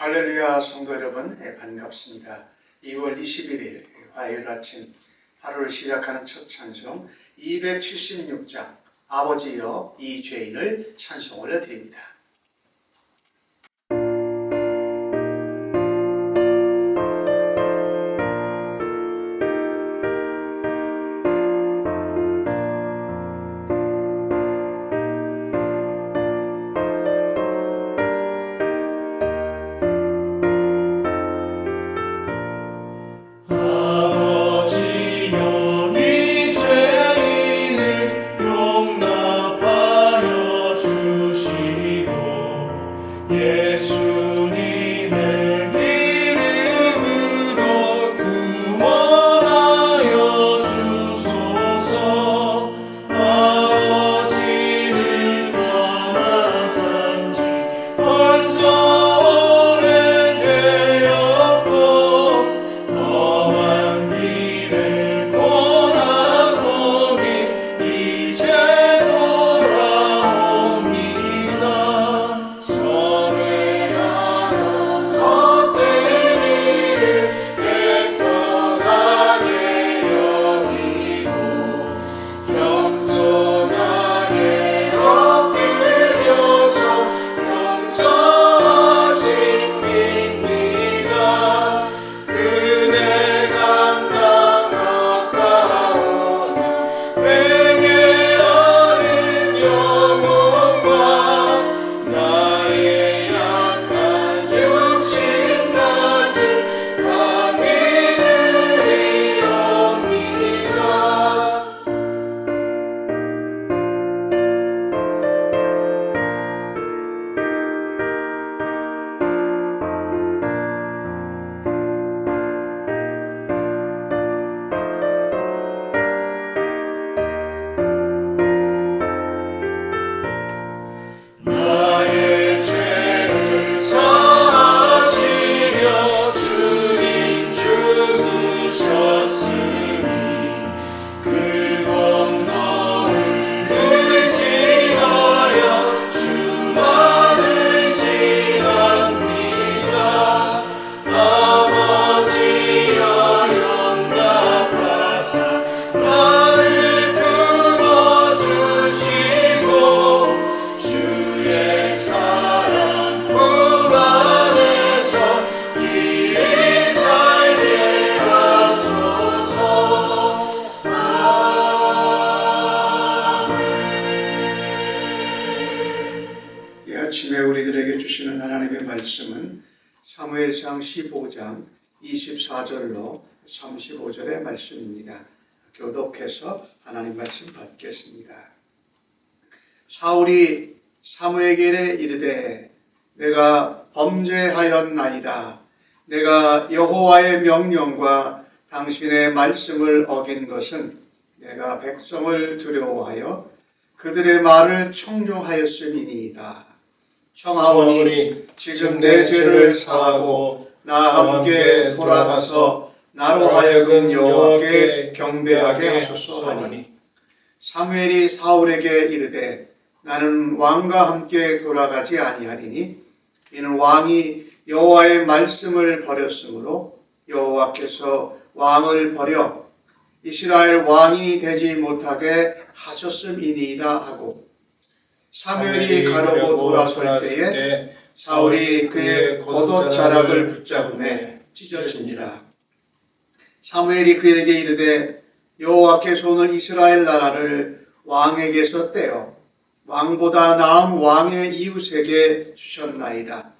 할렐루야 성도 여러분 반갑습니다. 2월 21일 화요일 아침 하루를 시작하는 첫 찬송 276장 아버지여 이 죄인을 찬송을 드립니다. 우리들에게 주시는 하나님의 말씀은 사무엘상 15장 24절로 35절의 말씀입니다. 교독해서 하나님 말씀 받겠습니다. 사울이 사무엘에게 이르되 내가 범죄하였나이다. 내가 여호와의 명령과 당신의 말씀을 어긴 것은 내가 백성을 두려워하여 그들의 말을 청종하였음이니이다. 청하오니 지금 내 죄를 사하고 나와 함께 돌아가서 나로 하여금 여호와께 경배하게 하소서 하니 사무엘이 사울에게 이르되 나는 왕과 함께 돌아가지 아니하리니 이는 왕이 여호와의 말씀을 버렸으므로 여호와께서 왕을 버려 이스라엘 왕이 되지 못하게 하셨음이니이다 하고 사무엘이 가려고 돌아설 때에 사울이 그의 겉옷자락을 붙잡음에 찢어진지라. 사무엘이 그에게 이르되 여호와께서 오늘 이스라엘 나라를 왕에게서 떼어 왕보다 나은 왕의 이웃에게 주셨나이다.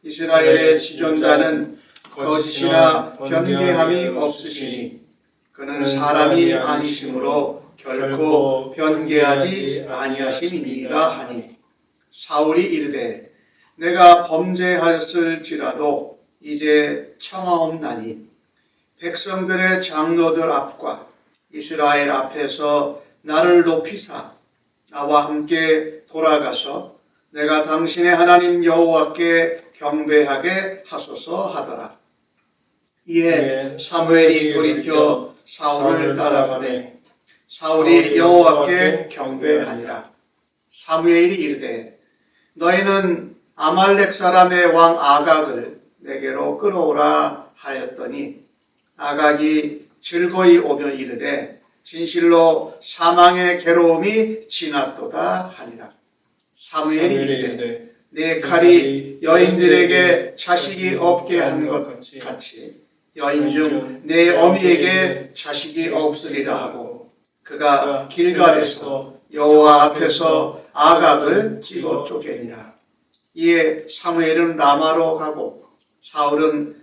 이스라엘의 지존자는 거짓이나 변개함이 없으시니 그는 사람이 아니시므로 결코 변개하지 아니하심이니이다 하니 사울이 이르되 내가 범죄하였을지라도 이제 청하옵나니 백성들의 장로들 앞과 이스라엘 앞에서 나를 높이사 나와 함께 돌아가서 내가 당신의 하나님 여호와께 경배하게 하소서 하더라. 이에 사무엘이 돌이켜 사울을 따라가매 사울이 여호와께 경배하니라. 사무엘이 이르되 너희는 아말렉 사람의 왕 아각을 내게로 끌어오라 하였더니 아각이 즐거이 오며 이르되 진실로 사망의 괴로움이 지났도다 하니라. 사무엘이 이르되 내 칼이 여인들에게 자식이 없게 한 것 같이 여인 중 내 어미에게 자식이 없으리라 하고 그가 길갈에서 여호와 앞에서 아각을 찍어 쪼개니라. 이에 사무엘은 라마로 가고 사울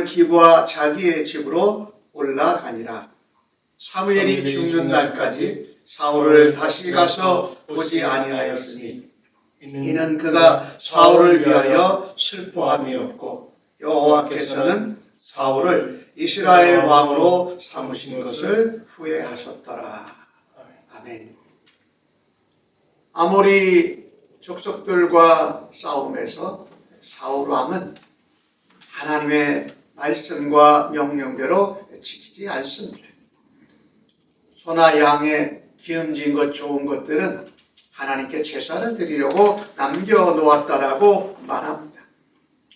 기부와 자기의 집으로 올라가니라. 사무엘이 죽는 날까지 사울을 다시 가서 보지 아니하였으니 이는 그가 사울을 위하여 슬퍼함이었고 여호와께서는 사울을 이스라엘 왕으로 삼으신 것을 후회하셨더라. 아멘. 아모리 족속들과 싸움에서 사울 왕은 하나님의 말씀과 명령대로 지키지 않습니다. 소나 양의 기름진 것 좋은 것들은 하나님께 제사를 드리려고 남겨놓았다라고 말합니다.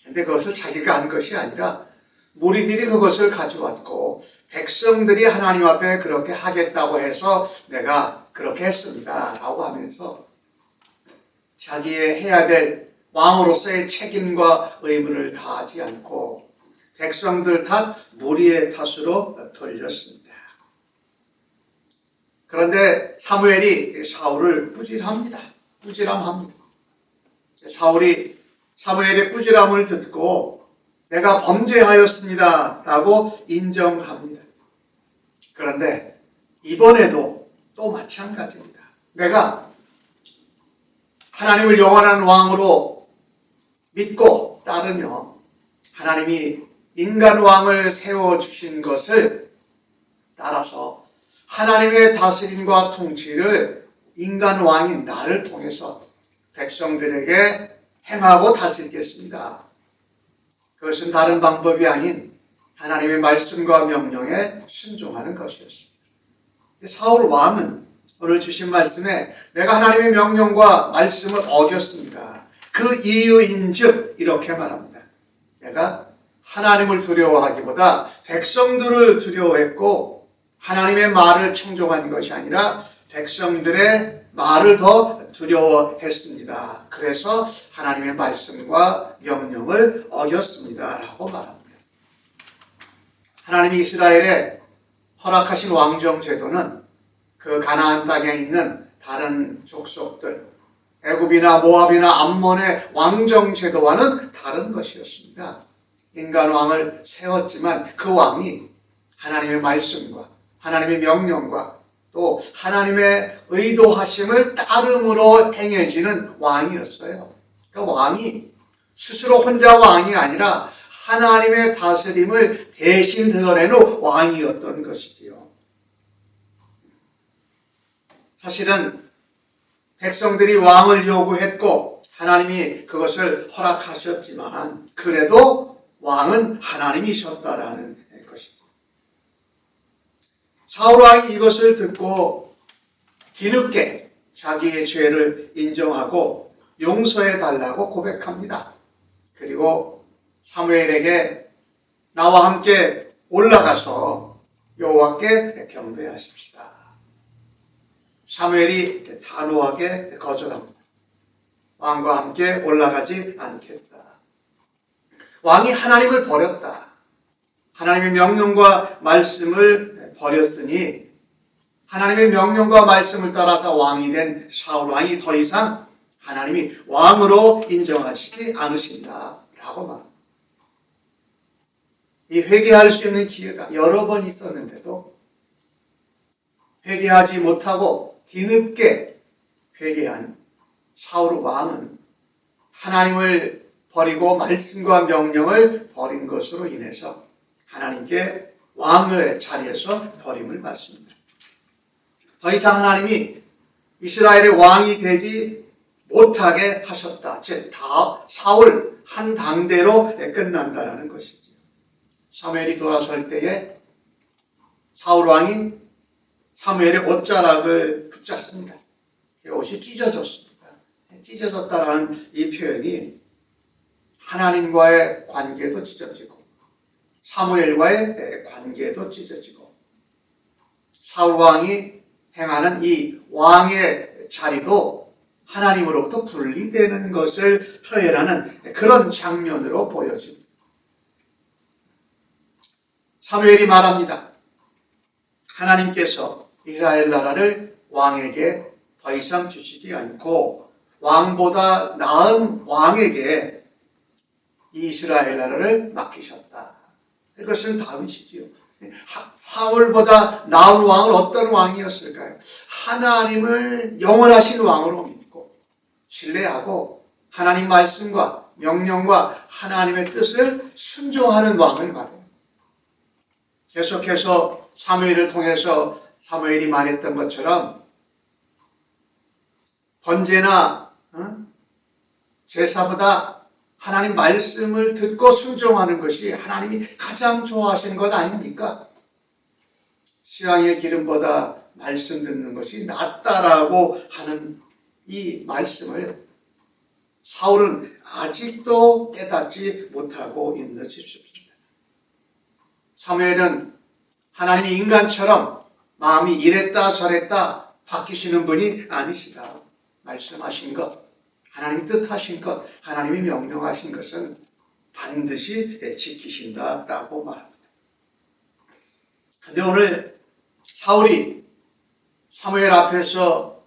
근데 그것을 자기가 한 것이 아니라 무리들이 그것을 가져왔고 백성들이 하나님 앞에 그렇게 하겠다고 해서 내가 그렇게 했습니다 라고 하면서 자기의 해야 될 왕으로서의 책임과 의무를 다하지 않고 백성들 탓, 무리의 탓으로 돌렸습니다. 그런데 사무엘이 사울을 꾸질합니다. 사울이 사무엘의 꾸질함을 듣고 내가 범죄하였습니다 라고 인정합니다. 그런데 이번에도 또 마찬가지입니다. 내가 하나님을 영원한 왕으로 믿고 따르며 하나님이 인간 왕을 세워주신 것을 따라서 하나님의 다스림과 통치를 인간 왕인 나를 통해서 백성들에게 행하고 다스리겠습니다. 그것은 다른 방법이 아닌 하나님의 말씀과 명령에 순종하는 것이었습니다. 사울 왕은 오늘 주신 말씀에 내가 하나님의 명령과 말씀을 어겼습니다. 그 이유인즉 이렇게 말합니다. 내가 하나님을 두려워하기보다 백성들을 두려워했고 하나님의 말을 청종한 것이 아니라 백성들의 말을 더 두려워했습니다. 그래서 하나님의 말씀과 명령을 어겼습니다 라고 말합니다. 하나님이 이스라엘에 허락하신 왕정 제도는 그 가나안 땅에 있는 다른 족속들 애굽이나 모압이나 암몬의 왕정 제도와는 다른 것이었습니다. 인간 왕을 세웠지만 그 왕이 하나님의 말씀과 하나님의 명령과 또 하나님의 의도하심을 따름으로 행해지는 왕이었어요. 그 왕이 스스로 혼자 왕이 아니라 하나님의 다스림을 대신 드러내는 왕이었던 것이지요. 사실은 백성들이 왕을 요구했고 하나님이 그것을 허락하셨지만 그래도 왕은 하나님이셨다라는 것이죠. 사울 왕이 이것을 듣고 뒤늦게 자기의 죄를 인정하고 용서해 달라고 고백합니다. 그리고 사무엘에게 나와 함께 올라가서 여호와께 경배하십시다. 사무엘이 단호하게 거절합니다. 왕과 함께 올라가지 않겠다. 왕이 하나님을 버렸다. 하나님의 명령과 말씀을 버렸으니 하나님의 명령과 말씀을 따라서 왕이 된 사울 왕이 더 이상 하나님이 왕으로 인정하시지 않으신다라고 말합니다. 이 회개할 수 있는 기회가 여러 번 있었는데도 회개하지 못하고 뒤늦게 회개한 사울 왕은 하나님을 버리고 말씀과 명령을 버린 것으로 인해서 하나님께 왕의 자리에서 버림을 받습니다. 더 이상 하나님이 이스라엘의 왕이 되지 못하게 하셨다. 즉, 사울 한 당대로 끝난다라는 것이죠. 사무엘이 돌아설 때에 사울 왕이 사무엘의 옷자락을 붙잡습니다. 그 옷이 찢어졌습니다. 찢어졌다라는 이 표현이 하나님과의 관계도 찢어지고 사무엘과의 관계도 찢어지고 사울 왕이 행하는 이 왕의 자리도 하나님으로부터 분리되는 것을 표현하는 그런 장면으로 보여집니다. 사무엘이 말합니다. 하나님께서 이스라엘 나라를 왕에게 더 이상 주시지 않고 왕보다 나은 왕에게 이스라엘 나라를 맡기셨다. 이것은 다윗이지요. 사울보다 나은 왕은 어떤 왕이었을까요? 하나님을 영원하신 왕으로 믿고 신뢰하고 하나님 말씀과 명령과 하나님의 뜻을 순종하는 왕을 말해요. 계속해서 사무엘을 통해서 사무엘이 말했던 것처럼 번제나 제사보다 하나님 말씀을 듣고 순종하는 것이 하나님이 가장 좋아하시는 것 아닙니까? 수양의 기름보다 말씀 듣는 것이 낫다라고 하는 이 말씀을 사울은 아직도 깨닫지 못하고 있는 듯 싶습니다. 사무엘은 하나님이 인간처럼 마음이 이랬다 저랬다 바뀌시는 분이 아니시다. 말씀하신 것, 하나님이 뜻하신 것, 하나님이 명령하신 것은 반드시 지키신다라고 말합니다. 그런데 오늘 사울이 사무엘 앞에서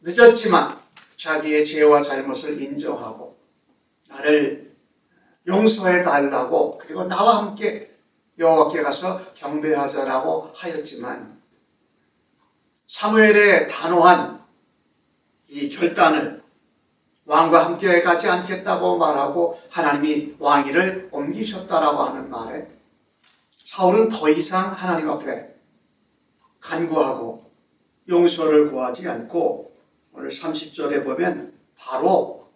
늦었지만 자기의 죄와 잘못을 인정하고 나를 용서해 달라고 그리고 나와 함께 여호와께 가서 경배하자라고 하였지만 사무엘의 단호한 이 결단을 왕과 함께 가지 않겠다고 말하고 하나님이 왕위를 옮기셨다라고 하는 말에 사울은 더 이상 하나님 앞에 간구하고 용서를 구하지 않고 오늘 30절에 보면 바로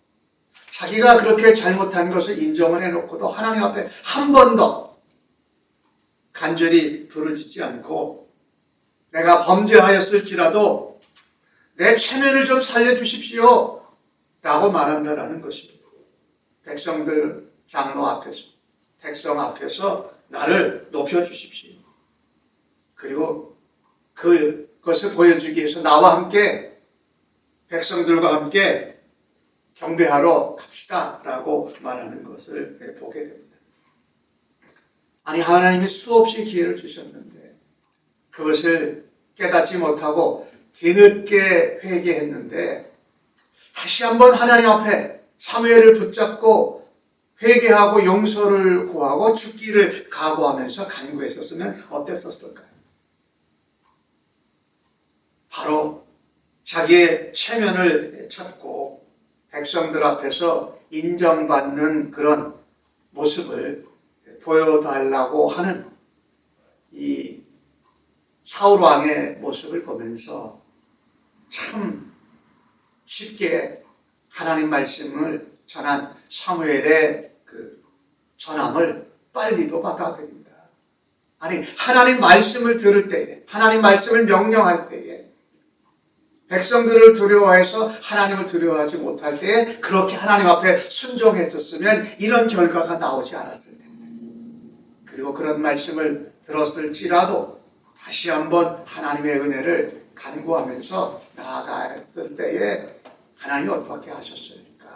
자기가 그렇게 잘못한 것을 인정을 해놓고도 하나님 앞에 한 번 더 간절히 부르짖지 않고 내가 범죄하였을지라도 내 체면을 좀 살려주십시오 라고 말한다라는 것입니다. 백성들 장로 앞에서 백성 앞에서 나를 높여주십시오. 그리고 그것을 보여주기 위해서 나와 함께 백성들과 함께 경배하러 갑시다 라고 말하는 것을 보게 됩니다. 아니 하나님이 수없이 기회를 주셨는데 그것을 깨닫지 못하고 뒤늦게 회개했는데 다시 한번 하나님 앞에 사무엘을 붙잡고 회개하고 용서를 구하고 죽기를 각오하면서 간구했었으면 어땠었을까요? 바로 자기의 체면을 찾고 백성들 앞에서 인정받는 그런 모습을 보여달라고 하는 이 사울 왕의 모습을 보면서 참 쉽게 하나님 말씀을 전한 사무엘의 그 전함을 빨리도 받아들인다. 아니 하나님 말씀을 들을 때에 하나님 말씀을 명령할 때에 백성들을 두려워해서 하나님을 두려워하지 못할 때에 그렇게 하나님 앞에 순종했었으면 이런 결과가 나오지 않았을 텐데 그리고 그런 말씀을 들었을지라도 다시 한번 하나님의 은혜를 간구하면서 나아갔을 때에 하나님이 어떻게 하셨습니까?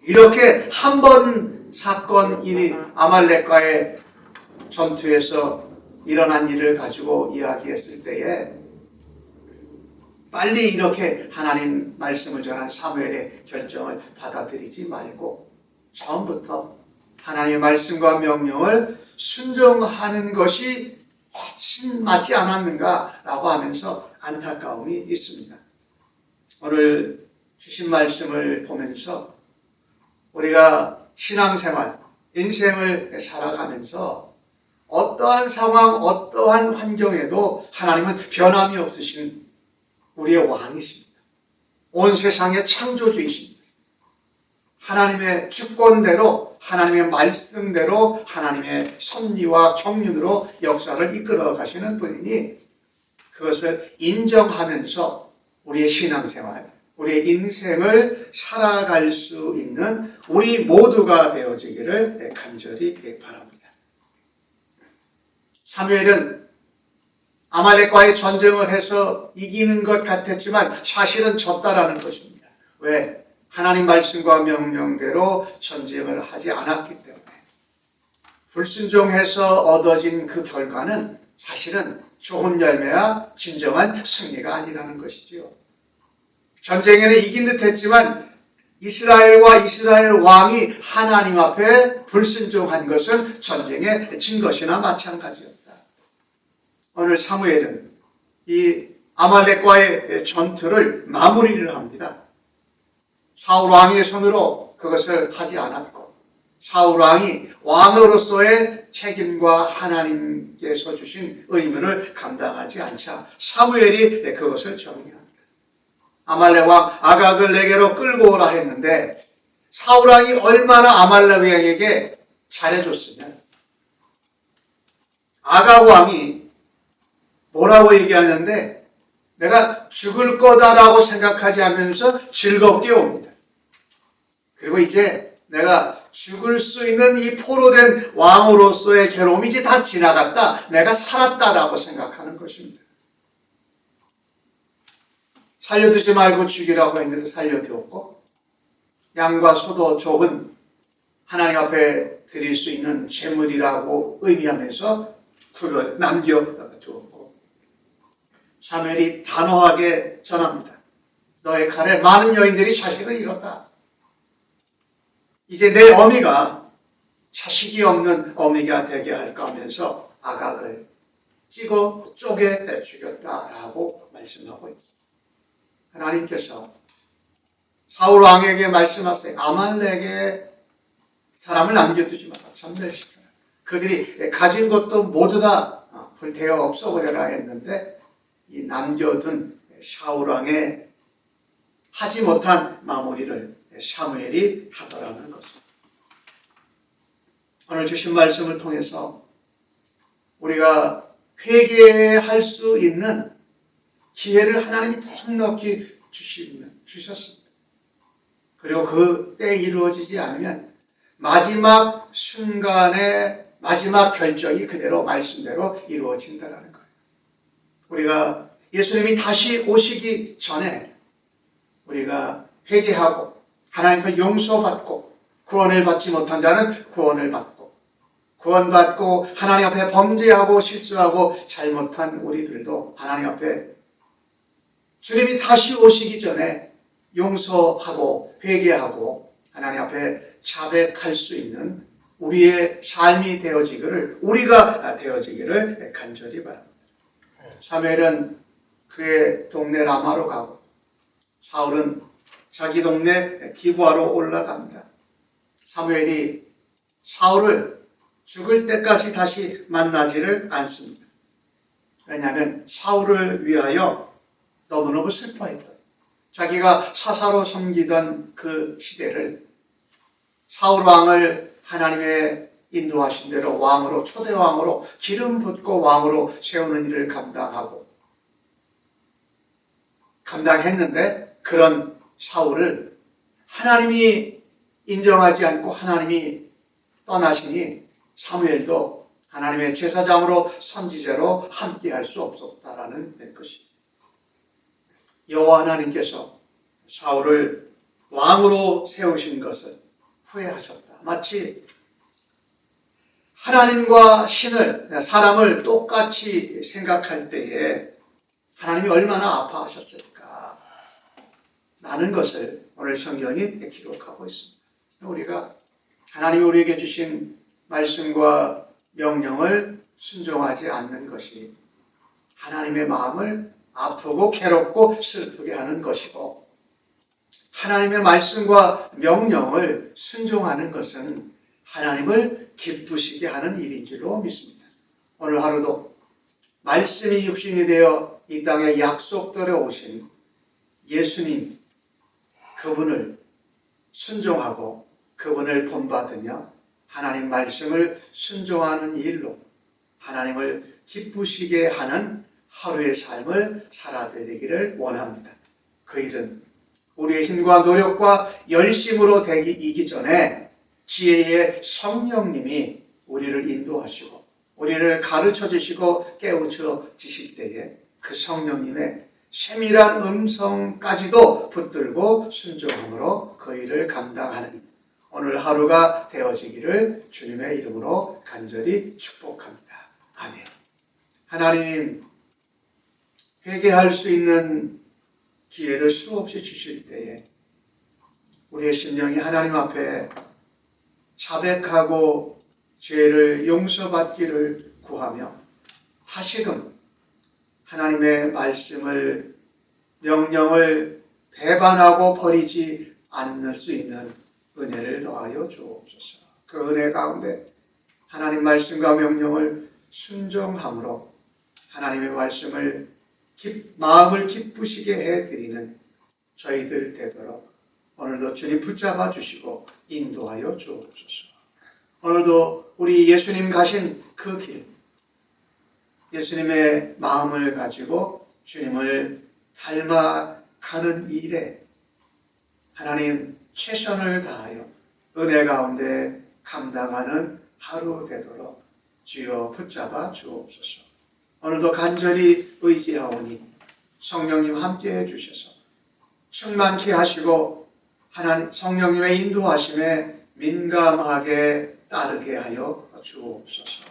이렇게 한 번 사건 일이 아말렉과의 전투에서 일어난 일을 가지고 이야기했을 때에 빨리 이렇게 하나님 말씀을 전한 사무엘의 결정을 받아들이지 말고 처음부터 하나님의 말씀과 명령을 순종하는 것이 훨씬 맞지 않았는가라고 하면서 안타까움이 있습니다. 오늘 주신 말씀을 보면서 우리가 신앙생활, 인생을 살아가면서 어떠한 상황, 어떠한 환경에도 하나님은 변함이 없으신 우리의 왕이십니다. 온 세상의 창조주이십니다. 하나님의 주권대로 하나님의 말씀대로 하나님의 섭리와 경륜으로 역사를 이끌어 가시는 분이니 그것을 인정하면서 우리의 신앙생활, 우리의 인생을 살아갈 수 있는 우리 모두가 되어지기를 간절히 바랍니다. 사무엘은 아말렉과의 전쟁을 해서 이기는 것 같았지만 사실은 졌다라는 것입니다. 왜? 하나님 말씀과 명령대로 전쟁을 하지 않았기 때문에. 불순종해서 얻어진 그 결과는 사실은 좋은 열매와 진정한 승리가 아니라는 것이지요. 전쟁에는 이긴 듯 했지만 이스라엘과 이스라엘 왕이 하나님 앞에 불순종한 것은 전쟁에 진 것이나 마찬가지였다. 오늘 사무엘은 이 아말렉과의 전투를 마무리를 합니다. 사울 왕의 손으로 그것을 하지 않았고 사울 왕이 왕으로서의 책임과 하나님께서 주신 의무를 감당하지 않자 사무엘이 그것을 정리합니다. 아말렉 왕 아각을 내게로 끌고 오라 했는데 사울 왕이 얼마나 아말렉 왕에게 잘해줬으면 아각 왕이 뭐라고 얘기하는데 내가 죽을 거다라고 생각하지 않으면서 즐겁게 옵니다. 그리고 이제 내가 죽을 수 있는 이 포로된 왕으로서의 괴로움이 이제 다 지나갔다. 내가 살았다라고 생각하는 것입니다. 살려두지 말고 죽이라고 했는데 살려두었고 양과 소도 좋은 하나님 앞에 드릴 수 있는 제물이라고 의미하면서 남겨두었고 사무엘이 단호하게 전합니다. 너의 칼에 많은 여인들이 자식을 잃었다. 이제 내 어미가 자식이 없는 어미가 되게 할까 하면서 아각을 찍어 쪼개 죽였다라고 말씀하고 있습니다. 하나님께서 사울 왕에게 말씀하세요. 아말렉에 사람을 남겨두지 마라. 전멸시켜라. 그들이 가진 것도 모두 다 불태워 없어버려라 했는데 이 남겨둔 사울 왕의 하지 못한 마무리를 사무엘이 하더라는 것입니다. 오늘 주신 말씀을 통해서 우리가 회개할 수 있는 기회를 하나님이 넉넉히 주셨습니다. 그리고 그 때 이루어지지 않으면 마지막 순간에 마지막 결정이 그대로 말씀대로 이루어진다는 거예요. 우리가 예수님이 다시 오시기 전에 우리가 회개하고 하나님 앞에 용서받고 구원을 받지 못한 자는 구원을 받고 구원받고 하나님 앞에 범죄하고 실수하고 잘못한 우리들도 하나님 앞에 주님이 다시 오시기 전에 용서하고 회개하고 하나님 앞에 자백할 수 있는 우리의 삶이 되어지기를 우리가 되어지기를 간절히 바랍니다. 사무엘은 그의 동네 라마로 가고 사울은 자기 동네 기브아로 올라갑니다. 사무엘이 사울을 죽을 때까지 다시 만나지를 않습니다. 왜냐하면 사울을 위하여 너무너무 슬퍼했던 자기가 사사로 섬기던 그 시대를 사울 왕을 하나님의 인도하신 대로 왕으로 초대 왕으로 기름 붓고 왕으로 세우는 일을 감당했는데 그런 사울을 하나님이 인정하지 않고 하나님이 떠나시니 사무엘도 하나님의 제사장으로 선지자로 함께할 수 없었다라는 것이죠. 여호와 하나님께서 사울을 왕으로 세우신 것을 후회하셨다. 마치 하나님과 사람을 똑같이 생각할 때에 하나님이 얼마나 아파하셨을까 라는 것을 오늘 성경이 기록하고 있습니다. 우리가 하나님이 우리에게 주신 말씀과 명령을 순종하지 않는 것이 하나님의 마음을 아프고 괴롭고 슬프게 하는 것이고 하나님의 말씀과 명령을 순종하는 것은 하나님을 기쁘시게 하는 일인 줄로 믿습니다. 오늘 하루도 말씀이 육신이 되어 이 땅에 약속대로 오신 예수님 그분을 순종하고 그분을 본받으며 하나님 말씀을 순종하는 일로 하나님을 기쁘시게 하는 하루의 삶을 살아드리기를 원합니다. 그 일은 우리의 힘과 노력과 열심으로 되기 전에 지혜의 성령님이 우리를 인도하시고 우리를 가르쳐 주시고 깨우쳐 주실 때에 그 성령님의 세밀한 음성까지도 붙들고 순종함으로 그 일을 감당하는 오늘 하루가 되어지기를 주님의 이름으로 간절히 축복합니다. 아멘. 하나님, 회개할 수 있는 기회를 수없이 주실 때에 우리의 심령이 하나님 앞에 자백하고 죄를 용서받기를 구하며 다시금 하나님의 말씀을 명령을 배반하고 버리지 않을 수 있는 은혜를 더하여 주옵소서. 그 은혜 가운데 하나님 말씀과 명령을 순종함으로 하나님의 말씀을 마음을 기쁘시게 해드리는 저희들 되도록 오늘도 주님 붙잡아 주시고 인도하여 주옵소서. 오늘도 우리 예수님 가신 그 길, 예수님의 마음을 가지고 주님을 닮아가는 일에 하나님 최선을 다하여 은혜 가운데 감당하는 하루 되도록 주여 붙잡아 주옵소서. 오늘도 간절히 의지하오니 성령님 함께해 주셔서 충만케 하시고 하나님 성령님의 인도하심에 민감하게 따르게 하여 주옵소서.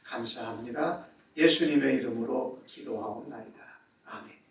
감사합니다. 예수님의 이름으로 기도하옵나이다. 아멘.